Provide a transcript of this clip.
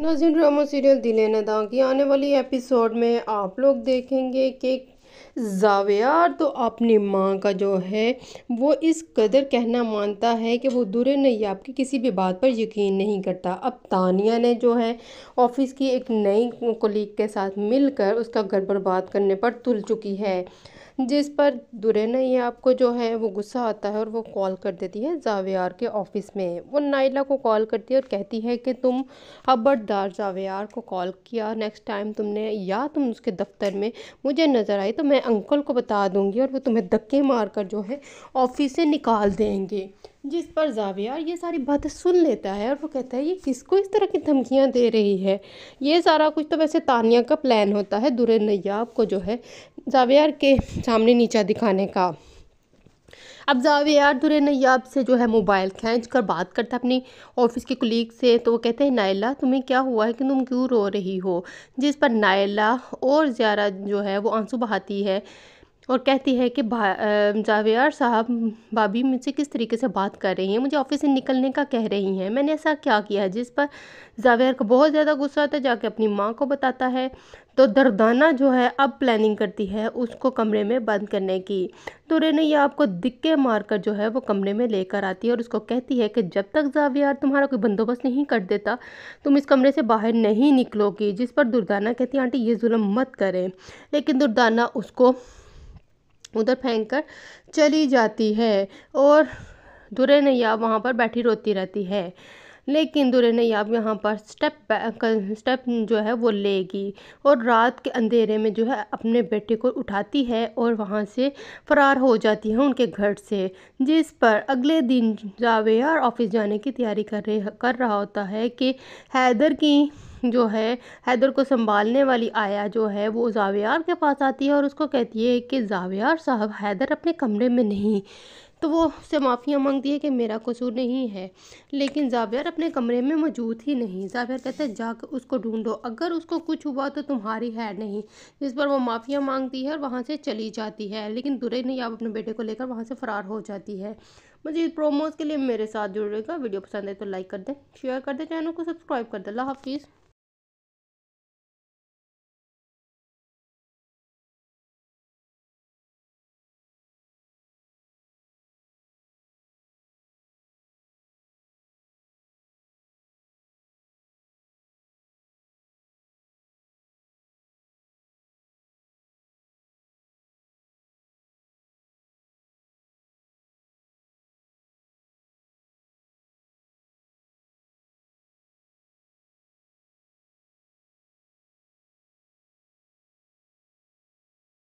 नाज़रीन, drama serial दिल है नादा की आने वाली एपिसोड में आप लोग देखेंगे कि जावियार तो अपनी माँ का जो है वो इस कदर कहना मानता है कि वो दुरे नैयाब की किसी भी बात पर यकीन नहीं करता। अब तानिया ने जो है ऑफिस की एक नई कोलीग के साथ मिलकर उसका घर बर्बाद करने पर तुल चुकी है, जिस पर दुरे नैयाब को जो है वो गुस्सा आता है और वो कॉल कर देती है जावियार के ऑफिस में। वो नाइला को कॉल करती है और कहती है कि तुम खबरदार, जावियार को कॉल किया नेक्स्ट टाइम तुमने या तुम उसके दफ्तर में मुझे नज़र आई तो मैं अंकल को बता दूंगी और वो तुम्हें धक्के मार कर जो है ऑफिस से निकाल देंगे। जिस पर जावियार ये सारी बातें सुन लेता है और वो कहता है ये किसको इस तरह की धमकियां दे रही है। ये सारा कुछ तो वैसे तानिया का प्लान होता है दुरे नैयाब को जो है जावियार के सामने नीचा दिखाने का। अब जावियार दुरे नैयाब से जो है मोबाइल खींच कर बात करता है अपनी ऑफिस के कुलीग से। तो वो कहते हैं नाइला तुम्हें क्या हुआ है कि तुम क्यों रो रही हो। जिस पर नाइला और ज़्यादा जो है वो आंसू बहाती है और कहती है कि जावियार साहब, भाभी मुझसे किस तरीके से बात कर रही हैं, मुझे ऑफिस से निकलने का कह रही हैं, मैंने ऐसा क्या किया। जिस पर जावियार को बहुत ज़्यादा गुस्सा आता है, जाके अपनी माँ को बताता है। तो दर्दाना जो है अब प्लानिंग करती है उसको कमरे में बंद करने की। तो रेनैया आपको दिक्के मारकर जो है वो कमरे में लेकर आती है और उसको कहती है कि जब तक जावियार तुम्हारा कोई बंदोबस्त नहीं कर देता तुम इस कमरे से बाहर नहीं निकलोगी। जिस पर दुर्दाना कहती है आंटी ये जुल्म मत करें, लेकिन दुर्दाना उसको उधर फेंक कर चली जाती है और दुरे नैयाब वहाँ पर बैठी रोती रहती है। लेकिन दुरे नैयाब यहाँ पर स्टेप जो है वो लेगी और रात के अंधेरे में जो है अपने बेटे को उठाती है और वहाँ से फरार हो जाती है उनके घर से। जिस पर अगले दिन जावेयार ऑफिस जाने की तैयारी कर रहा होता है कि हैदर की जो है हैदर को संभालने वाली आया जो है वो जावियार के पास आती है और उसको कहती है कि जावियार साहब हैदर अपने कमरे में नहीं। तो वो उससे माफ़िया मांगती है कि मेरा कसूर नहीं है, लेकिन जावियार अपने कमरे में मौजूद ही नहीं। जावियार कहता है जाकर उसको ढूंढो, अगर उसको कुछ हुआ तो तुम्हारी है नहीं। जिस पर वो माफ़िया मांगती है और वहाँ से चली जाती है, लेकिन दुरे नैयाब अपने बेटे को लेकर वहाँ से फ़रार हो जाती है। मज़ीद प्रोमोज़ के लिए मेरे साथ जुड़ेगा। वीडियो पसंद है तो लाइक कर दें, शेयर कर दें, चैनल को सब्सक्राइब कर दें। अल्लाह हाफिज़।